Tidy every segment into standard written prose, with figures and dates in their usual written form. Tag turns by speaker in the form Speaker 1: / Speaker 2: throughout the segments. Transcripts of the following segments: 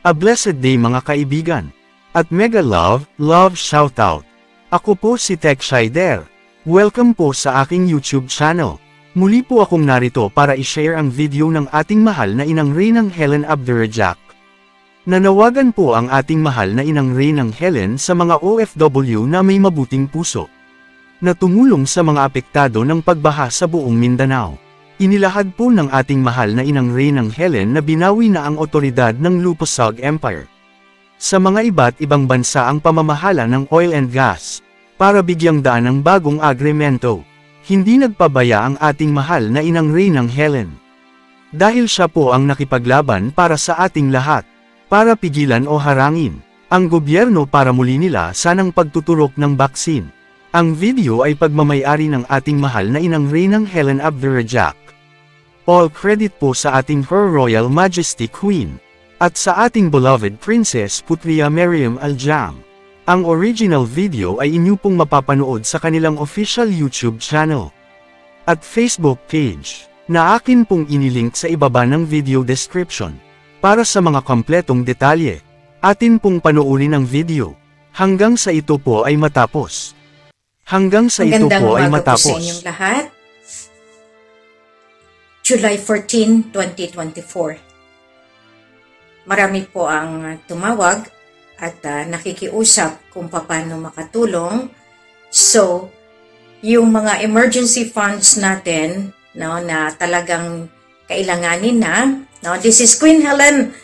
Speaker 1: A blessed day mga kaibigan. At mega love shoutout. Ako po si Tech Shider. Welcome po sa aking YouTube channel. Muli po akong narito para i-share ang video ng ating mahal na inang Reynang Helen Abdurrajak. Nanawagan po ang ating mahal na inang Reynang Helen sa mga OFW na may mabuting puso na tumulong sa mga apektado ng pagbaha sa buong Mindanao. Inilahad po ng ating mahal na inang Reynang Helen na binawi na ang otoridad ng Lupusag Empire sa mga iba't ibang bansa ang pamamahala ng oil and gas, para bigyang daan ng bagong agremento. Hindi nagpabaya ang ating mahal na inang Reynang Helen. Dahil siya po ang nakipaglaban para sa ating lahat, para pigilan o harangin ang gobyerno para muli nila sanang pagtuturok ng baksin. Ang video ay pagmamayari ng ating mahal na inang Reynang Helen Abdurrajak. All credit po sa ating Her Royal Majesty Queen, at sa ating beloved Princess Putria Meriam Aljam. Ang original video ay inyo pong mapapanood sa kanilang official YouTube channel at Facebook page, na akin pong inilink sa ibaba ng video description. Para sa mga kompletong detalye, atin pong panoorin ang video, hanggang sa ito po ay matapos. Hanggang sa ito po ay matapos.
Speaker 2: Magandang umaga po sa inyong lahat. July 14, 2024. Marami po ang tumawag at nakikiusap kung paano makatulong. So, yung mga emergency funds natin, no, na talagang kailanganin na, no, this is Queen Helen.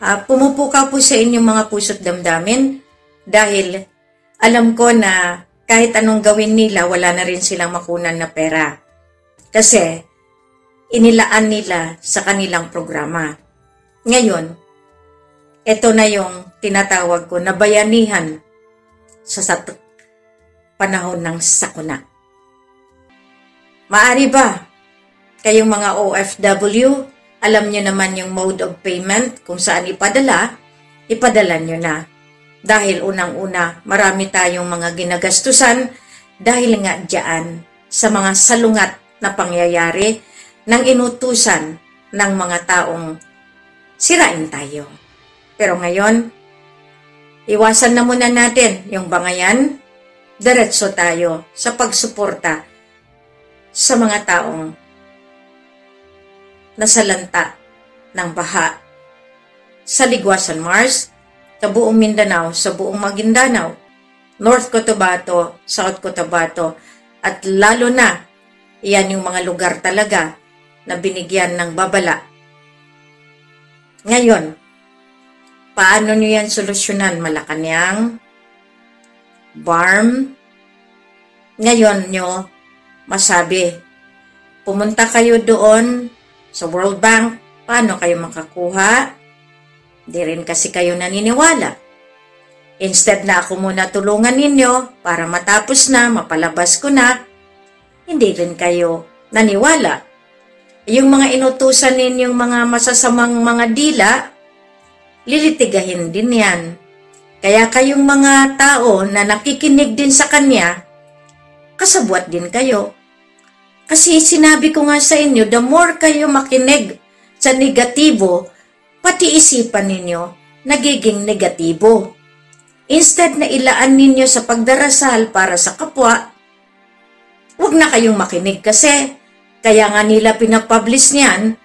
Speaker 2: Pumupukaw po sa inyong mga puso't damdamin dahil alam ko na kahit anong gawin nila, wala na rin silang makunan na pera. Kasi, inilaan nila sa kanilang programa. Ngayon, ito na yung tinatawag ko na bayanihan sa panahon ng sakuna. Maari ba kayong mga OFW, alam nyo naman yung mode of payment kung saan ipadala nyo na. Dahil unang-una, marami tayong mga ginagastusan dahil nga dyan sa mga salungat na pangyayari ng inutusan ng mga taong sirain tayo. Pero ngayon, iwasan na muna natin yung bangayan, diretso tayo sa pagsuporta sa mga taong nasalanta ng baha sa Ligwasan Mars, sa buong Mindanao, sa buong Maguindanao, North Cotabato, South Cotabato, at lalo na, iyan yung mga lugar talaga na binigyan ng babala. Ngayon, paano nyo yan solusyonan? Malacanang, BARM, ngayon nyo masabi, pumunta kayo doon sa World Bank, paano kayo makakuha? Di rin kasi kayo naniniwala. Instead na ako muna tulungan ninyo para matapos na, mapalabas ko na, hindi rin kayo naniwala. Yung mga inutusan ninyong mga masasamang mga dila, lilitigahin din yan. Kaya kayong mga tao na nakikinig din sa kanya, kasabwat din kayo. Kasi sinabi ko nga sa inyo, the more kayo makinig sa negatibo, pati isipan ninyo nagiging negatibo. Instead na ilaan ninyo sa pagdarasal para sa kapwa, huwag na kayong makinig kasi kaya nga nila pinapublish niyan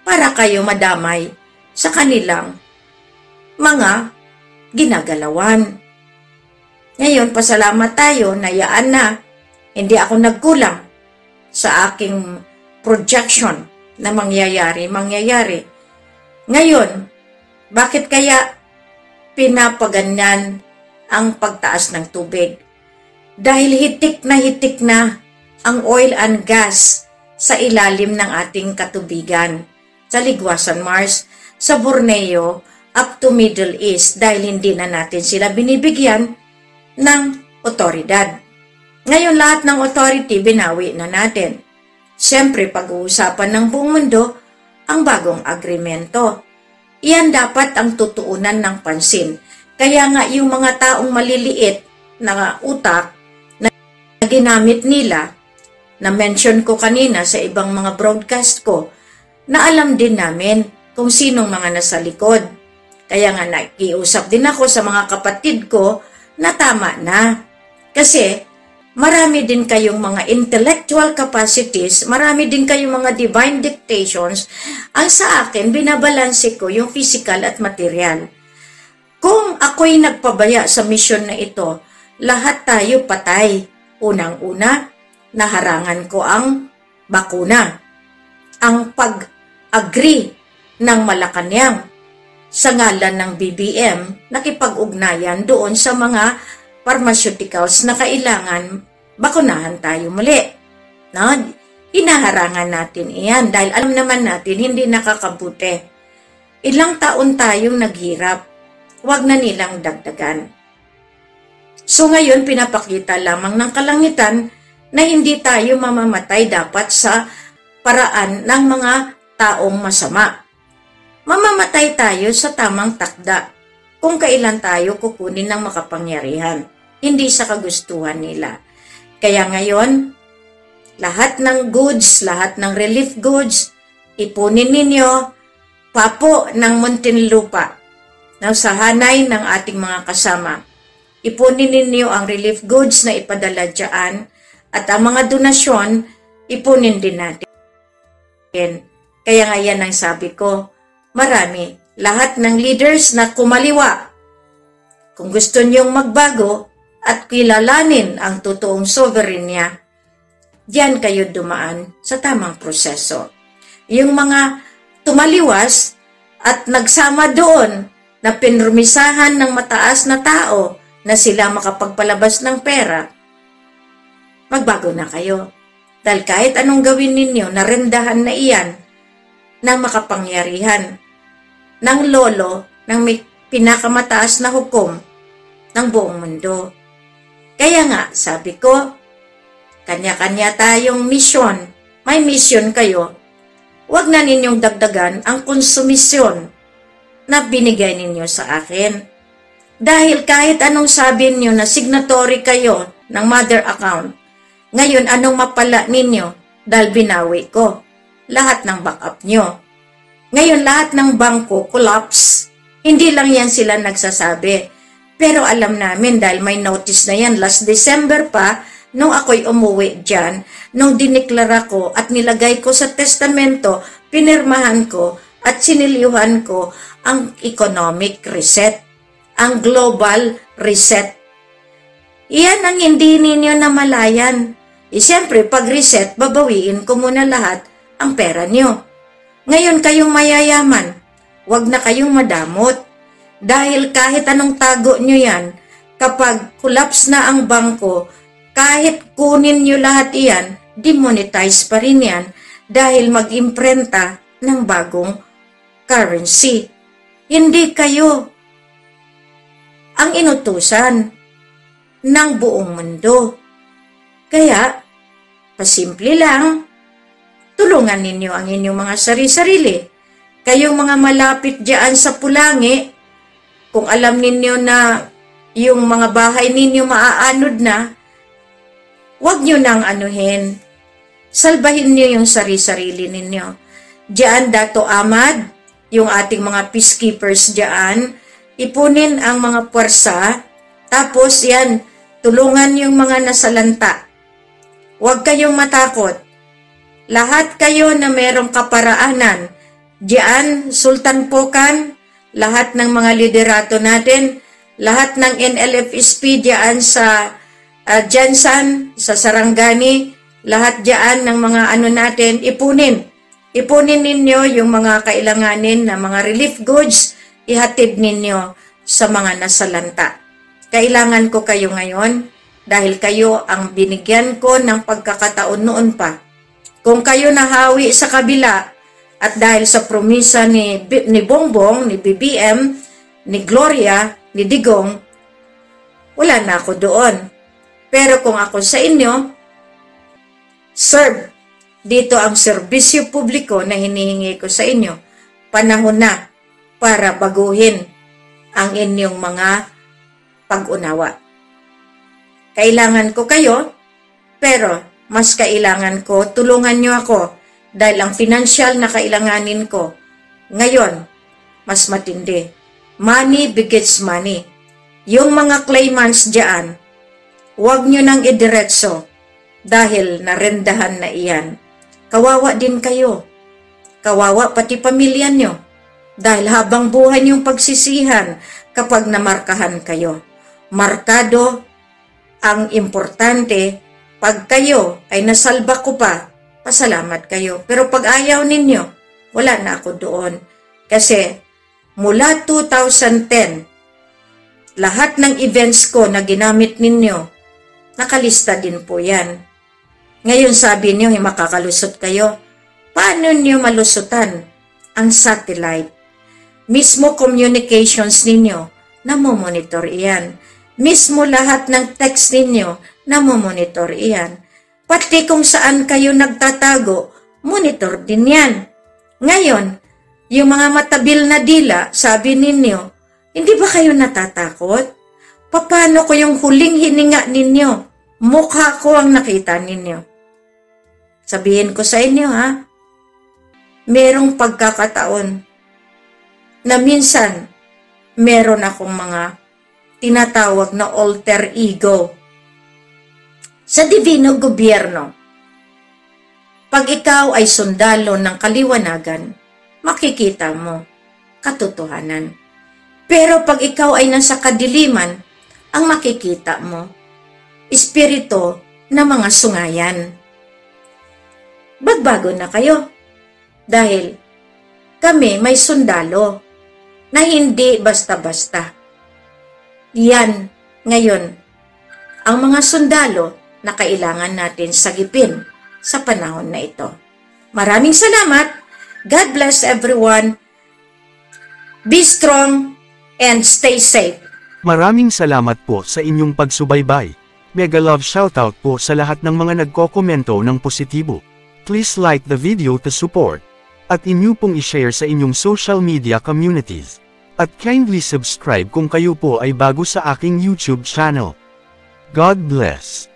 Speaker 2: para kayo madamay sa kanilang mga ginagalawan. Ngayon, pasalamat tayo, nayaan na. Hindi ako nagkulang sa aking projection na mangyayari. Ngayon, bakit kaya pinapaganyan ang pagtaas ng tubig? Dahil hitik na ang oil and gas sa ilalim ng ating katubigan, sa Ligwasan Mars, sa Borneo, up to Middle East, dahil hindi na natin sila binibigyan ng otoridad. Ngayon lahat ng authority binawi na natin. Siyempre pag-uusapan ng buong mundo ang bagong agreemento. Iyan dapat ang tutuunan ng pansin. Kaya nga yung mga taong maliliit na utak na ginamit nila, na mention ko kanina sa ibang mga broadcast ko, na alam din namin kung sinong mga nasa likod. Kaya nga nakiusap din ako sa mga kapatid ko na tama na. Kasi marami din kayong mga intellectual capacities, marami din kayong mga divine dictations. Ang sa akin, binabalanse ko yung physical at material. Kung ako'y nagpabaya sa misyon na ito, lahat tayo patay. Unang-una, naharangan ko ang bakuna. Ang pag-agree ng Malacanang sa ngalan ng BBM, nakipag-ugnayan doon sa mga pharmaceuticals na kailangan bakunahan tayo muli. No? Hinaharangan natin iyan dahil alam naman natin hindi nakakabuti. Ilang taon tayong naghirap, huwag na nilang dagdagan. So ngayon pinapakita lamang ng kalangitan na hindi tayo mamamatay dapat sa paraan ng mga taong masama. Mamamatay tayo sa tamang takda kung kailan tayo kukunin ng makapangyarihan, hindi sa kagustuhan nila. Kaya ngayon, lahat ng goods, lahat ng relief goods, ipunin ninyo, papo ng Muntinlupa, sa hanay ng ating mga kasama. Ipunin ninyo ang relief goods na ipadala dyan at ang mga donasyon, ipunin din natin. Kaya nga yan ang sabi ko, marami, lahat ng leaders na kumaliwa. Kung gusto niyong magbago at kilalanin ang totoong sovereign niya, diyan kayo dumaan sa tamang proseso. Yung mga tumaliwas at nagsama doon na pinrumisahan ng mataas na tao na sila makapagpalabas ng pera, magbago na kayo. Dahil kahit anong gawin ninyo, narendahan na iyan ng makapangyarihan, ng lolo, ng may pinakamataas na hukom ng buong mundo. Kaya nga, sabi ko, kanya-kanya tayong misyon. May misyon kayo. Huwag na ninyong dagdagan ang konsumisyon na binigay ninyo sa akin. Dahil kahit anong sabi niyo na signatory kayo ng mother account, ngayon anong mapala ninyo dahil binawi ko lahat ng backup nyo. Ngayon lahat ng bangko collapse. Hindi lang yan sila nagsasabi. Pero alam namin dahil may notice na yan last December pa, nung ako'y umuwi dyan, nung diniklara ko at nilagay ko sa testamento, pinirmahan ko at sinilihan ko ang economic reset, ang global reset. Iyan ang hindi ninyo namalayan. Siyempre, pag reset, babawiin ko muna lahat ang pera nyo. Ngayon kayong mayayaman, huwag na kayong madamot. Dahil kahit anong tago nyo yan, kapag collapse na ang bangko, kahit kunin nyo lahat iyan, demonetize pa rin yan dahil mag-imprenta ng bagong currency. Hindi kayo ang inutusan ng buong mundo. Kaya, pasimple lang, tulungan ninyo ang inyong mga sarili-sarili. Kayong mga malapit diyan sa Pulangi, kung alam ninyo na yung mga bahay ninyo maaanod na, huwag nyo nang anuhin. Salbahin nyo yung sarili-sarili ninyo. Diyan, Dato Amad, yung ating mga peacekeepers diyan, ipunin ang mga puwersa, tapos yan, tulungan yung mga nasalanta. Huwag kayong matakot. Lahat kayo na merong kaparaanan, diyan, Sultan Pokan, lahat ng mga liderato natin, lahat ng NLFSP diyan sa Jansan, sa Sarangani, lahat diyan ng mga ano natin, ipunin. Ipunin ninyo yung mga kailanganin na mga relief goods, ihatid ninyo sa mga nasalanta. Kailangan ko kayo ngayon dahil kayo ang binigyan ko ng pagkakataon noon pa. Kung kayo nahawi sa kabila at dahil sa promisa ni Bongbong, ni BBM, ni Gloria, ni Digong, wala na ako doon. Pero kung ako sa inyo, serve. Dito ang serbisyo publiko na hinihingi ko sa inyo. Panahon na para baguhin ang inyong mga pag-unawa. Kailangan ko kayo, pero mas kailangan ko, tulungan nyo ako dahil ang financial na kailanganin ko ngayon, mas matindi. Money begets money. Yung mga claimants dyan, huwag nyo nang idiretso dahil narendahan na iyan. Kawawa din kayo. Kawawa pati pamilya nyo. Dahil habang buhay niyong pagsisihan kapag namarkahan kayo. Markado ang importante, pag kayo ay nasalba ko pa, pasalamat kayo. Pero pag ayaw ninyo, wala na ako doon. Kasi mula 2010, lahat ng events ko na ginamit ninyo, nakalista din po yan. Ngayon sabi niyo, makakalusot kayo. Paano niyo malusutan ang satellite? Mismo communications ninyo, namomonitor iyan. Mismo lahat ng text ninyo, namomonitor iyan. Pati kung saan kayo nagtatago, monitor din yan. Ngayon, yung mga matabil na dila, sabi ninyo, hindi ba kayo natatakot? Paano ko yung huling hininga ninyo? Mukha ko ang nakita ninyo. Sabihin ko sa inyo merong pagkakataon na minsan meron akong mga tinatawag na alter ego sa divino gobyerno. Pag ikaw ay sundalo ng kaliwanagan, makikita mo katotohanan. Pero pag ikaw ay nasa kadiliman, ang makikita mo, espiritu na mga sungayan. Bagbago na kayo dahil kami may sundalo na hindi basta-basta. Yan ngayon ang mga sundalo na kailangan natin sagipin sa panahon na ito. Maraming salamat. God bless everyone. Be strong and stay safe.
Speaker 1: Maraming salamat po sa inyong pagsubaybay. Mega love shoutout po sa lahat ng mga nagkokomento ng positibo. Please like the video to support. At inyo pong i-share sa inyong social media communities. At kindly subscribe kung kayo po ay bago sa aking YouTube channel. God bless.